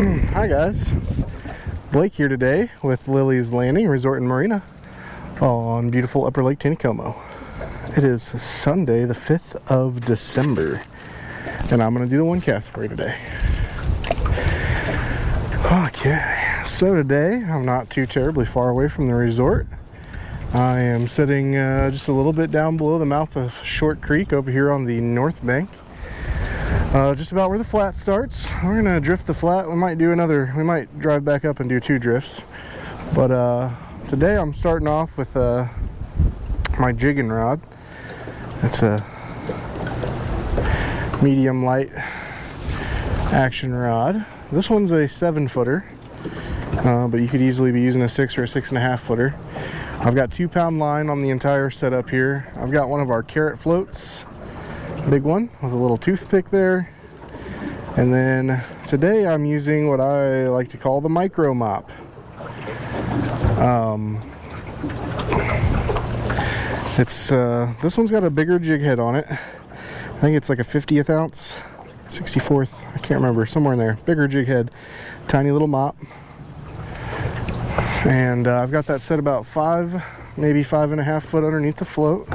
Hi guys, Blake here today with Lilley's Landing Resort and Marina on beautiful upper Lake Taneycomo. It is Sunday the 5th of December and I'm going to do the one cast for you today. Okay, so today I'm not too terribly far away from the resort. I am sitting just a little bit down below the mouth of Short Creek over here on the north bank. Just about where the flat starts. We're gonna drift the flat. We might drive back up and do 2 drifts. But today I'm starting off with my jigging rod. It's a medium light action rod. This one's a 7-footer, but you could easily be using a 6 or a 6.5 footer. I've got 2-pound line on the entire setup here. I've got one of our carrot floats, big one with a little toothpick there, and then today I'm using what I like to call the micro mop. This one's got a bigger jig head on it. I think it's like a 50th ounce, 64th, I can't remember, somewhere in there. Bigger jig head, tiny little mop, and I've got that set about 5, maybe 5.5 foot underneath the float.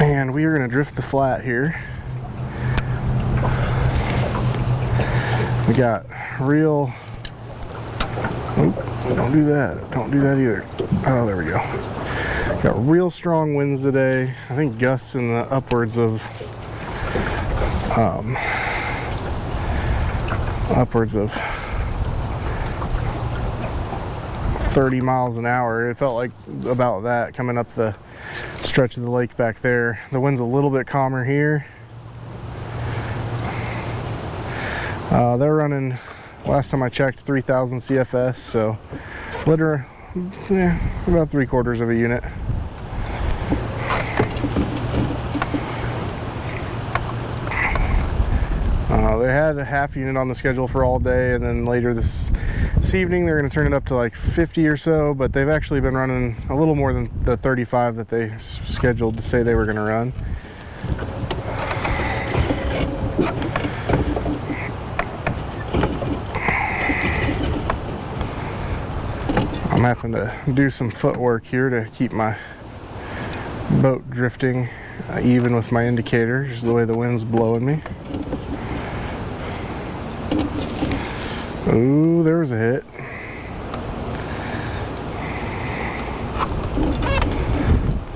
And we are going to drift the flat here. We got real... Oop, don't do that. Don't do that either. Oh, there we go. Got real strong winds today. I think gusts in the upwards of 30 miles an hour. It felt like about that coming up the stretch of the lake back there. The wind's a little bit calmer here. They're running, last time I checked, 3,000 CFS, so literally about 3/4 of a unit. They had a half unit on the schedule for all day, and then later this evening they're going to turn it up to like 50 or so, but they've actually been running a little more than the 35 that they scheduled to say they were going to run. I'm having to do some footwork here to keep my boat drifting even with my indicator, just the way the wind's blowing me. Ooh, there was a hit.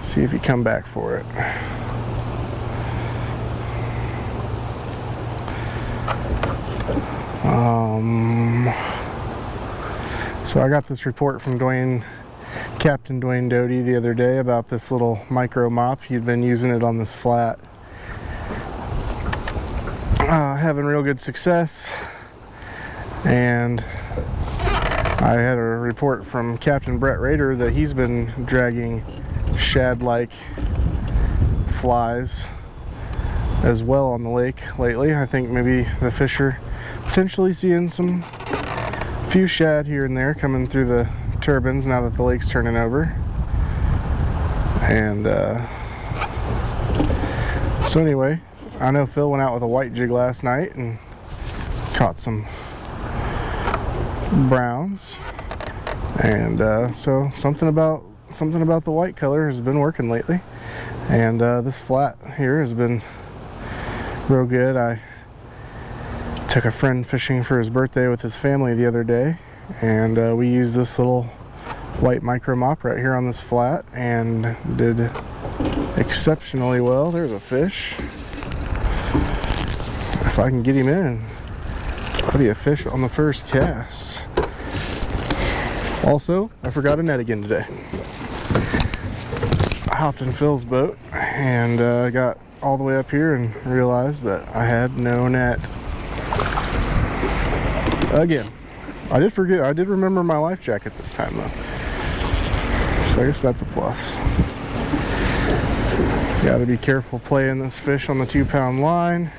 See if you come back for it. So I got this report from Captain Dwayne Doty the other day about this little micro mop. He'd been using it on this flat, having real good success. And I had a report from Captain Brett Rader that he's been dragging shad-like flies as well on the lake lately. I think maybe the fish are potentially seeing some few shad here and there coming through the turbines now that the lake's turning over. And so anyway, I know Phil went out with a white jig last night and caught some browns, and so something about the white color has been working lately, and this flat here has been real good. I took a friend fishing for his birthday with his family the other day, and we used this little white micro mop right here on this flat and did exceptionally well. There's a fish. If I can get him in, that'll be a fish on the first cast. Also, I forgot a net again today. I hopped in Phil's boat and got all the way up here and realized that I had no net. Again, I did forget. I did remember my life jacket this time though, so I guess that's a plus. Got to be careful playing this fish on the 2-pound line.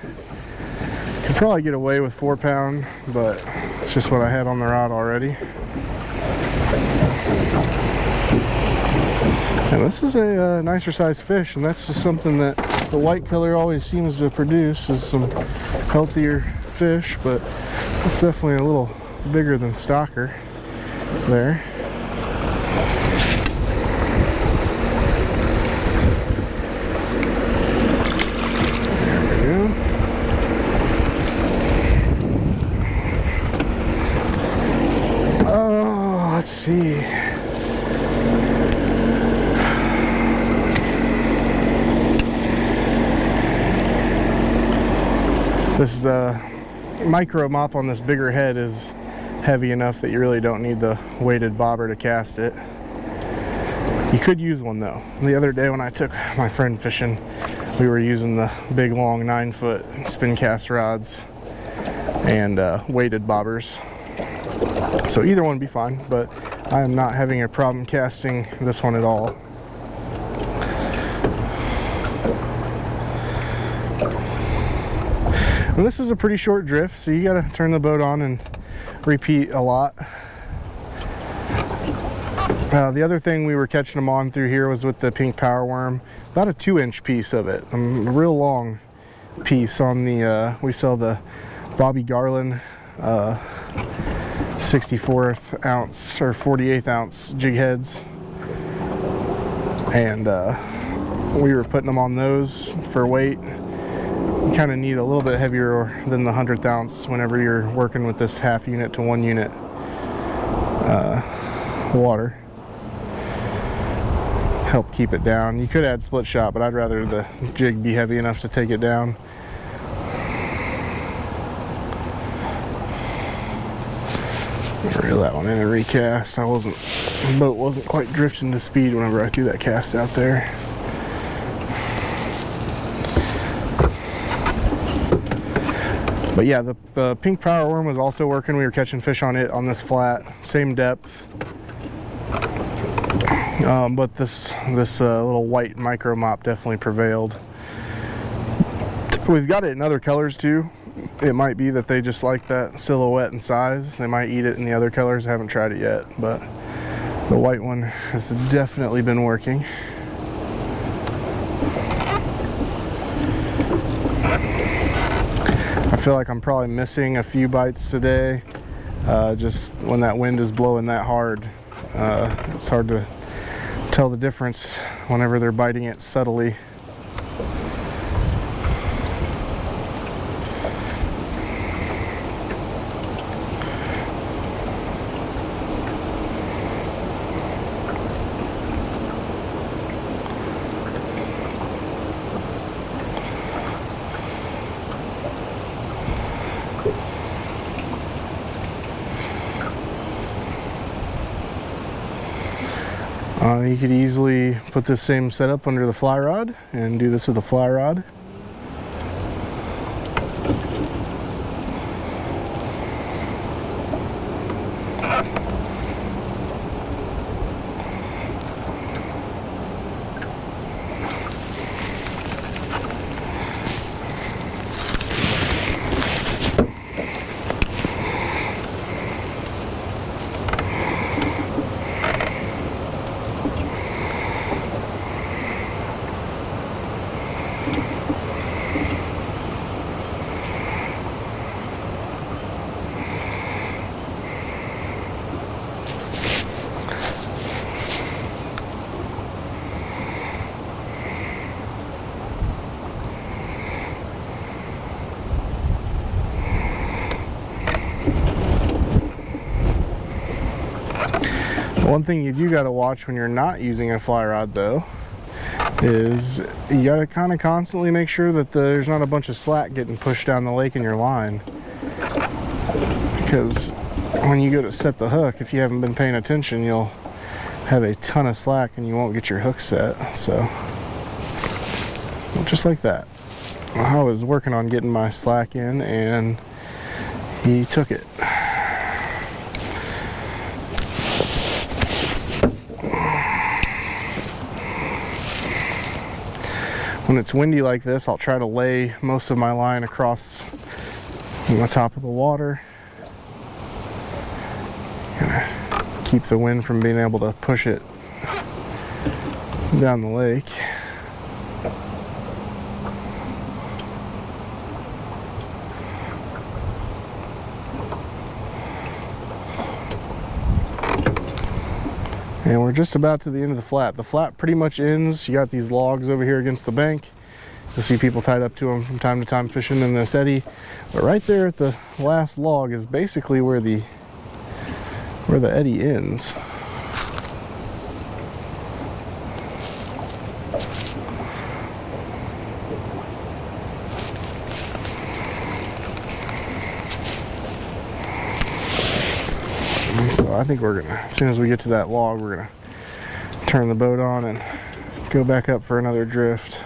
Could probably get away with 4-pound, but it's just what I had on the rod already. And this is a nicer sized fish, and that's just something that the white color always seems to produce, is some healthier fish, but it's definitely a little bigger than stalker there. Let's see. This micro mop on this bigger head is heavy enough that you really don't need the weighted bobber to cast it. You could use one though. The other day when I took my friend fishing, we were using the big long 9-foot spin cast rods and weighted bobbers. So either one would be fine, but I am not having a problem casting this one at all. And this is a pretty short drift, so you gotta turn the boat on and repeat a lot. The other thing we were catching them on through here was with the pink power worm, about a 2-inch piece of it, a real long piece on the, we sell the Bobby Garland 64th ounce or 48th ounce jig heads, and we were putting them on those for weight. You kind of need a little bit heavier than the 100th ounce whenever you're working with this half unit to 1 unit water. Help keep it down. You could add split shot, but I'd rather the jig be heavy enough to take it down. Reel that one in and recast. The boat wasn't quite drifting to speed whenever I threw that cast out there. But yeah, the pink power worm was also working. We were catching fish on it on this flat, same depth. But this little white micro mop definitely prevailed. We've got it in other colors too. It might be that they just like that silhouette and size. They might eat it in the other colors. I haven't tried it yet, but the white one has definitely been working. I feel like I'm probably missing a few bites today, just when that wind is blowing that hard. It's hard to tell the difference whenever they're biting it subtly. You could easily put this same setup under the fly rod and do this with a fly rod. One thing you do got to watch when you're not using a fly rod though is you got to kind of constantly make sure that there's not a bunch of slack getting pushed down the lake in your line, because when you go to set the hook, if you haven't been paying attention, you'll have a ton of slack and you won't get your hook set. So just like that, I was working on getting my slack in and he took it. When it's windy like this, I'll try to lay most of my line across the top of the water. Gonna keep the wind from being able to push it down the lake. And we're just about to the end of the flat. The flat pretty much ends. You got these logs over here against the bank. You'll see people tied up to them from time to time fishing in this eddy. But right there at the last log is basically where the eddy ends. So I think we're gonna, as soon as we get to that log, we're gonna turn the boat on and go back up for another drift.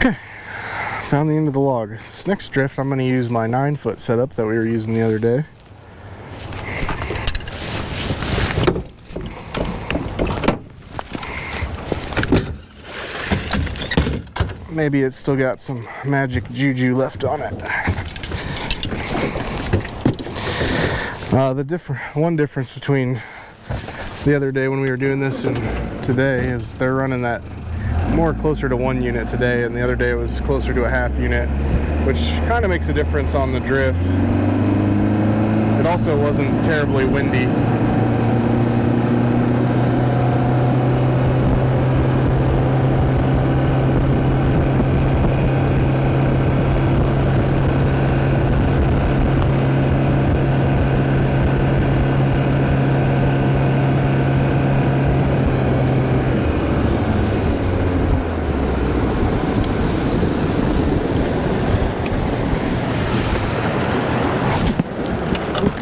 Okay, found the end of the log. This next drift, I'm going to use my 9-foot setup that we were using the other day. Maybe it's still got some magic juju left on it. One difference between the other day when we were doing this and today is they're running that more closer to 1 unit today, and the other day it was closer to a half unit, which kind of makes a difference on the drift. It also wasn't terribly windy.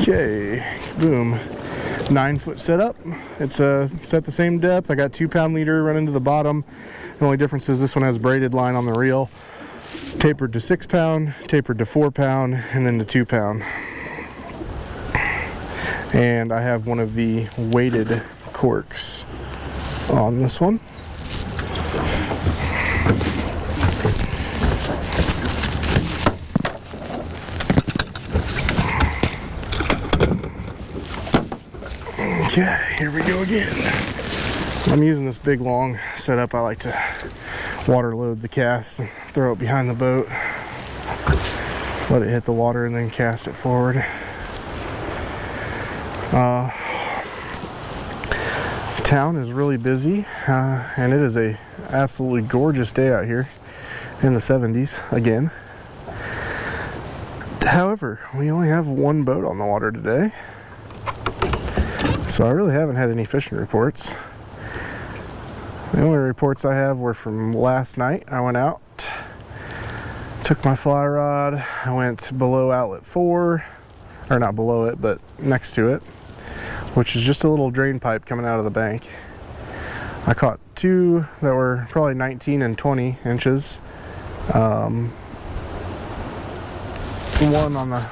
Okay, boom. 9-foot setup. It's set the same depth. I got 2-pound leader running to the bottom. The only difference is this one has braided line on the reel. Tapered to 6-pound, tapered to 4-pound, and then to 2-pound. And I have one of the weighted corks on this one. Okay, here we go again. I'm using this big long setup. I like to water load the cast and throw it behind the boat. Let it hit the water and then cast it forward. Town is really busy, and it is a absolutely gorgeous day out here in the 70s again. However, we only have one boat on the water today. So I really haven't had any fishing reports. The only reports I have were from last night. I went out, took my fly rod, I went below outlet 4, or not below it, but next to it, which is just a little drain pipe coming out of the bank. I caught 2 that were probably 19 and 20 inches. One on the,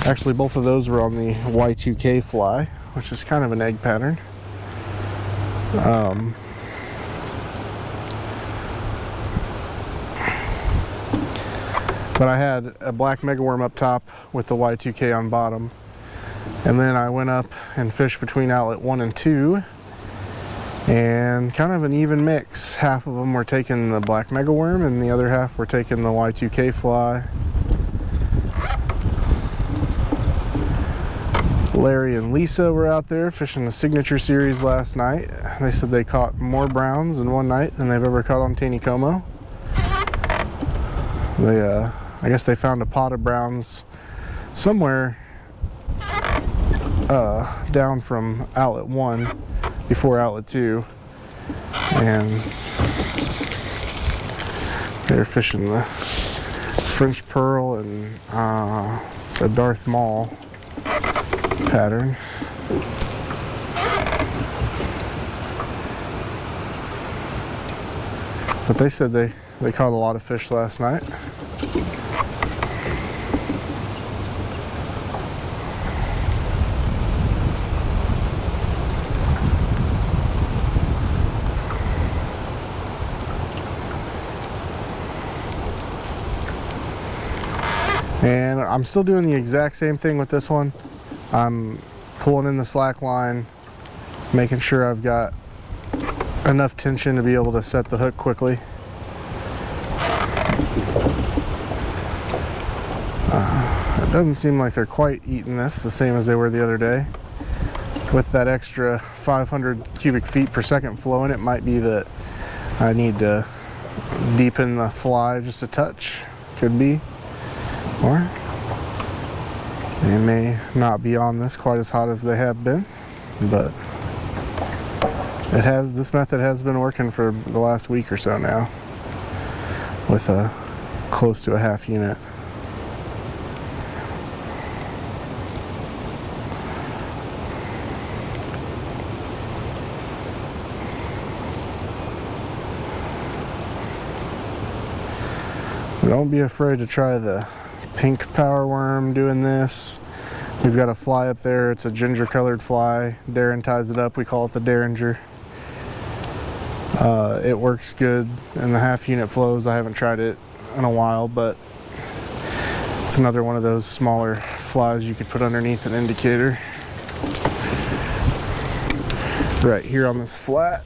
actually both of those were on the Y2K fly, which is kind of an egg pattern. But I had a black megaworm up top with the Y2K on bottom. And then I went up and fished between outlet 1 and 2. And kind of an even mix. Half of them were taking the black megaworm and the other half were taking the Y2K fly. Larry and Lisa were out there fishing the signature series last night. They said they caught more browns in one night than they've ever caught on Taneycomo. I guess they found a pot of browns somewhere down from outlet 1 before outlet 2, and They're fishing the French Pearl and the Darth Maul pattern. But they said they caught a lot of fish last night. And I'm still doing the exact same thing with this one. I'm pulling in the slack line, making sure I've got enough tension to be able to set the hook quickly. It doesn't seem like they're quite eating this the same as they were the other day. With that extra 500 cubic feet per second flowing, it might be that I need to deepen the fly just a touch. Could be. Or they may not be on this quite as hot as they have been, but this method has been working for the last week or so now with close to a half unit. Don't be afraid to try the pink power worm doing this. We've got a fly up there. It's a ginger colored fly. Darren ties it up. We call it the Derringer. It works good in the half unit flows. I haven't tried it in a while, but it's another one of those smaller flies you could put underneath an indicator. Right here on this flat.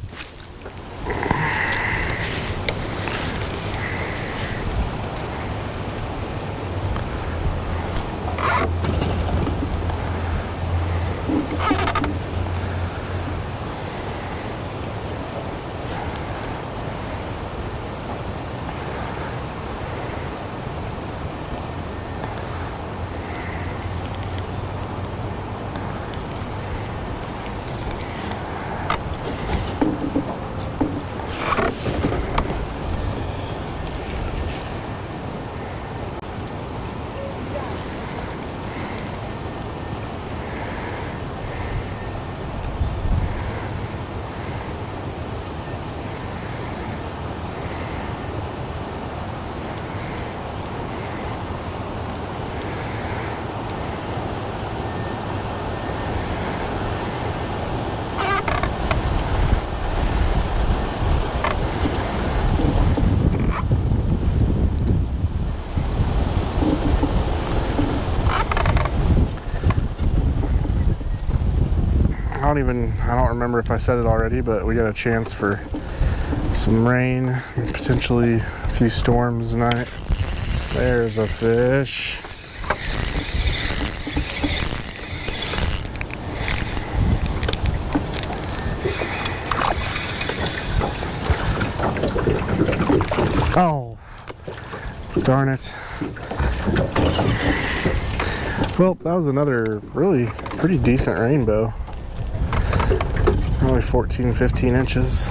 I don't remember if I said it already, but we got a chance for some rain and potentially a few storms tonight. There's a fish. Oh, darn it. Well, that was another really pretty decent rainbow. Only 14, 15 inches.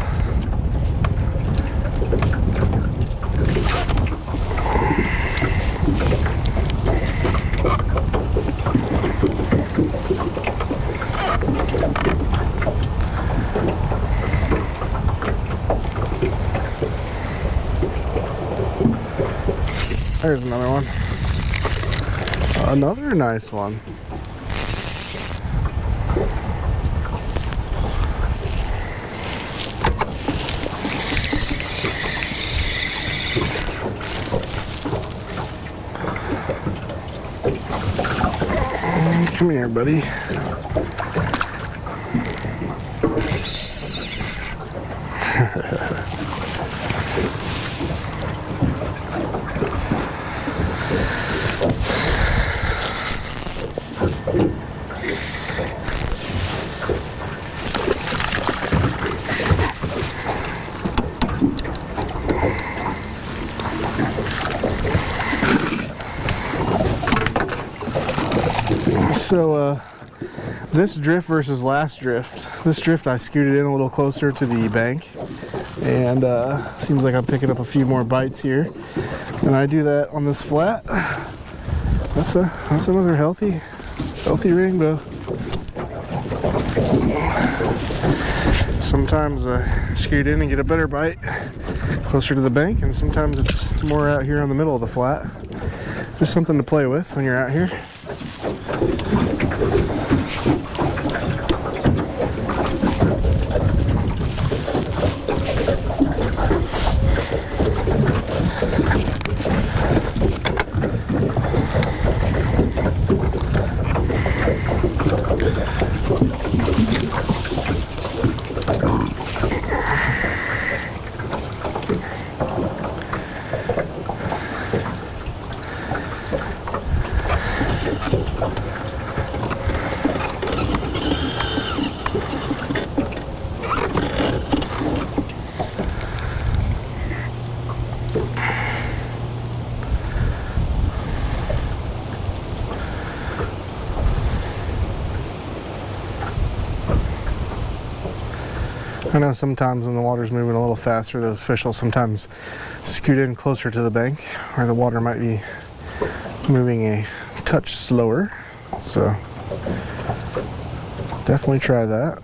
There's another one. Another nice one. Come here, buddy. So this drift versus last drift. This drift I scooted in a little closer to the bank And seems like I'm picking up a few more bites here. And I do that on this flat. That's another healthy rainbow. Sometimes I scoot in and get a better bite closer to the bank, and sometimes it's more out here on the middle of the flat. Just something to play with when you're out here. I know sometimes when the water's moving a little faster, those fish will sometimes scoot in closer to the bank, or the water might be moving a touch slower. So definitely try that.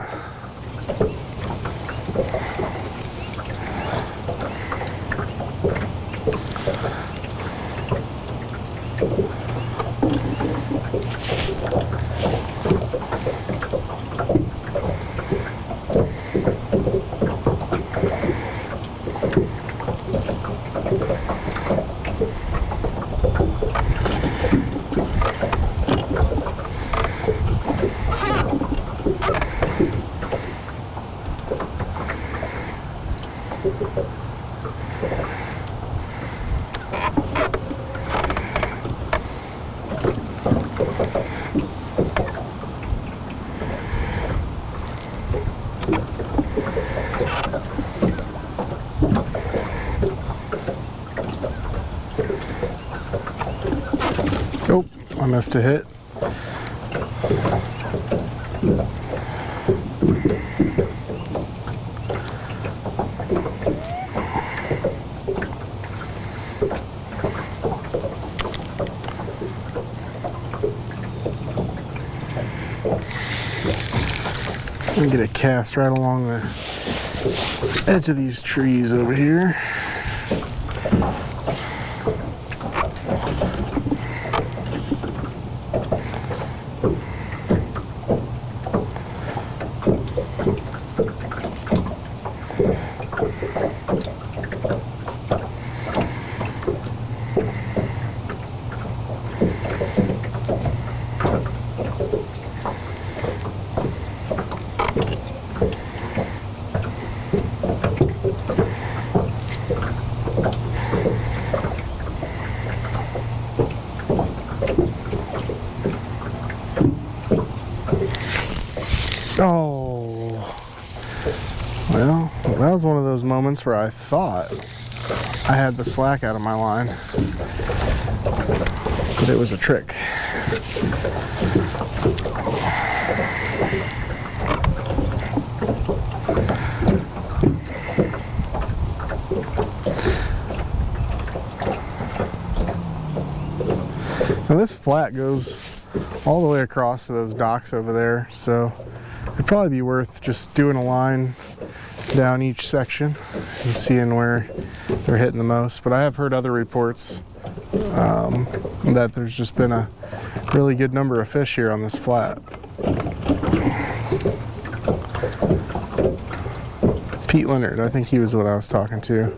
Oh, I missed a hit. I'm gonna get a cast right along the edge of these trees over here. Oh, well, that was one of those moments where I thought I had the slack out of my line, but it was a trick. Now this flat goes all the way across to those docks over there, so it'd probably be worth just doing a line down each section and seeing where they're hitting the most. But I have heard other reports that there's just been a really good number of fish here on this flat. Pete Leonard, I think he was what I was talking to.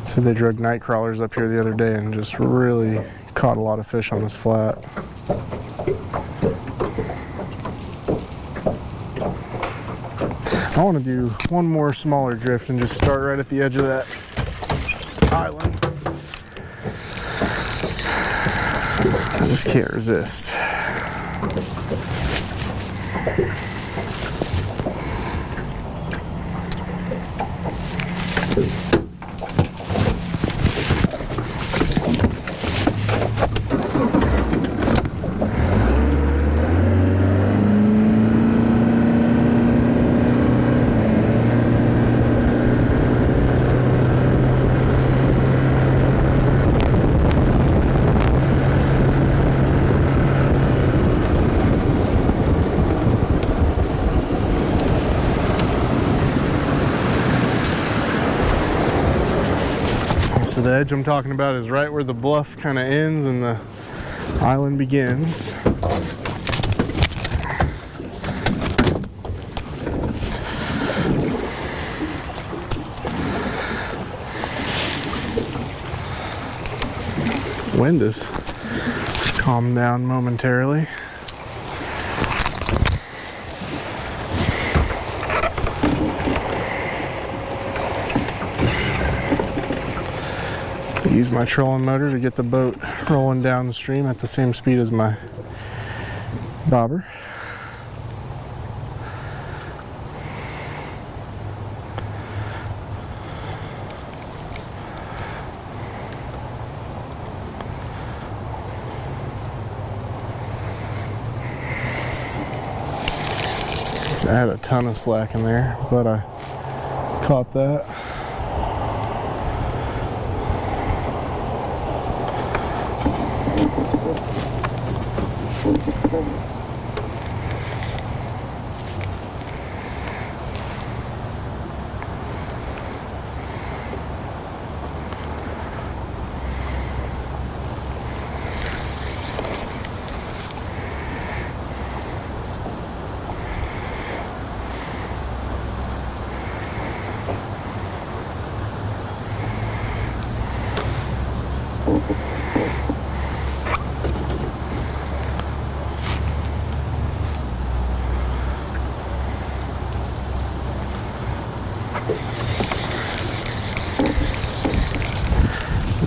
Said they drug night crawlers up here the other day and just really caught a lot of fish on this flat. I want to do one more smaller drift and just start right at the edge of that island. I just can't resist. So the edge I'm talking about is right where the bluff kind of ends and the island begins. Wind has calmed down momentarily. Use my trolling motor to get the boat rolling down the stream at the same speed as my bobber. I had a ton of slack in there, but I caught that.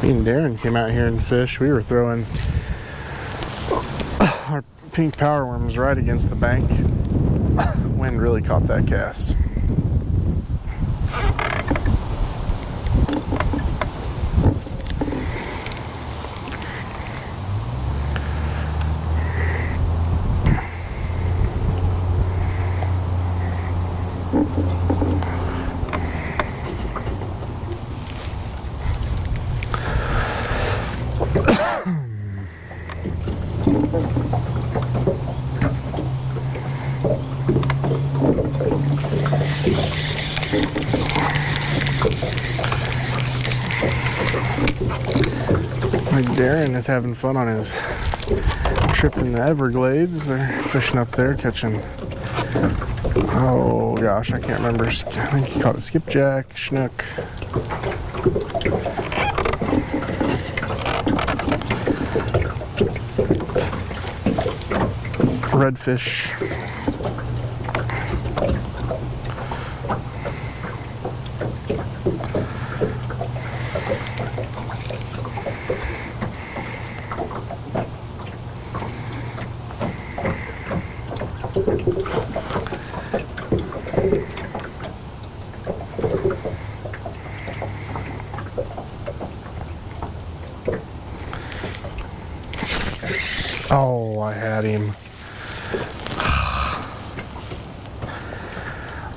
Me and Darren came out here and fished. We were throwing our pink power worms right against the bank. Wind really caught that cast. Darren is having fun on his trip in the Everglades. They're fishing up there, catching, oh gosh, I can't remember. I think he caught a skipjack, snook. Redfish. Oh, I had him.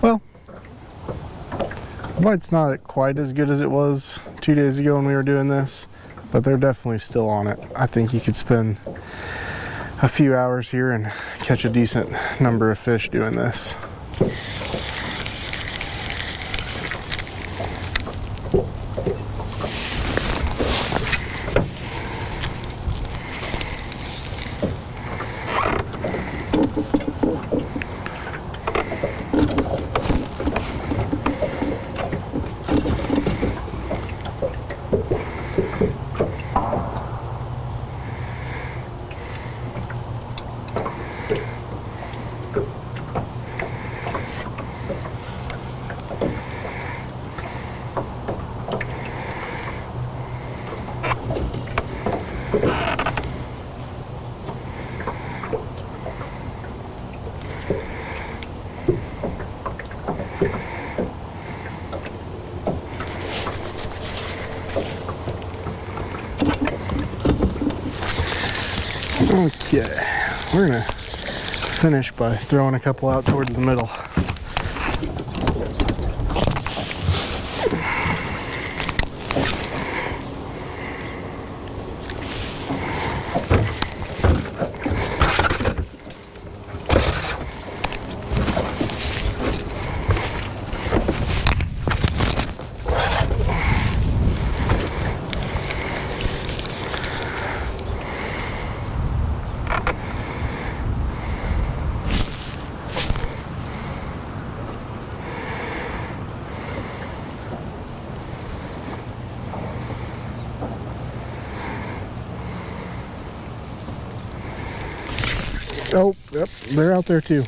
Well, the bite's not quite as good as it was 2 days ago when we were doing this, but they're definitely still on it. I think you could spend a few hours here and catch a decent number of fish doing this. Okay, we're gonna finish by throwing a couple out towards the middle. Oh, yep, they're out there too.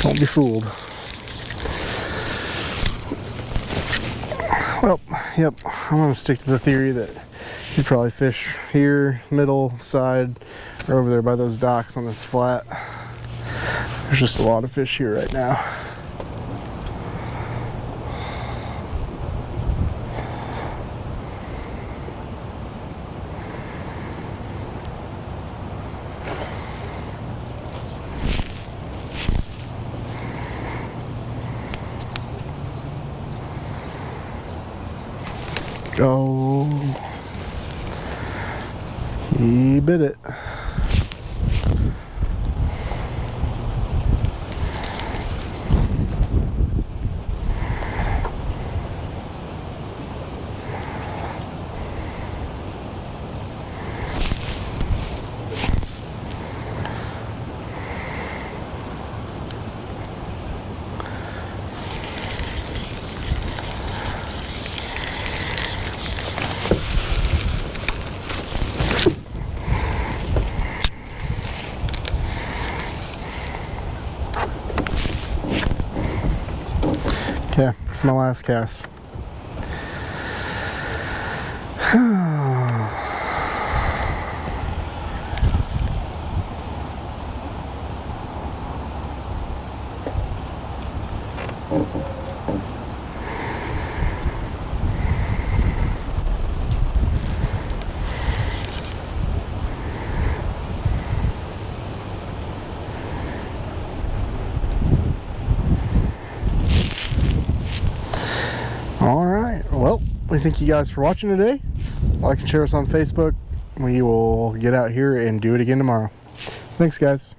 Don't be fooled. Well, yep, I'm gonna stick to the theory that you'd probably fish here, middle, side, or over there by those docks on this flat. There's just a lot of fish here right now. Go. He bit it. Okay, it's my last cast. Alright, well, we thank you guys for watching today. Like and share us on Facebook. We will get out here and do it again tomorrow. Thanks, guys.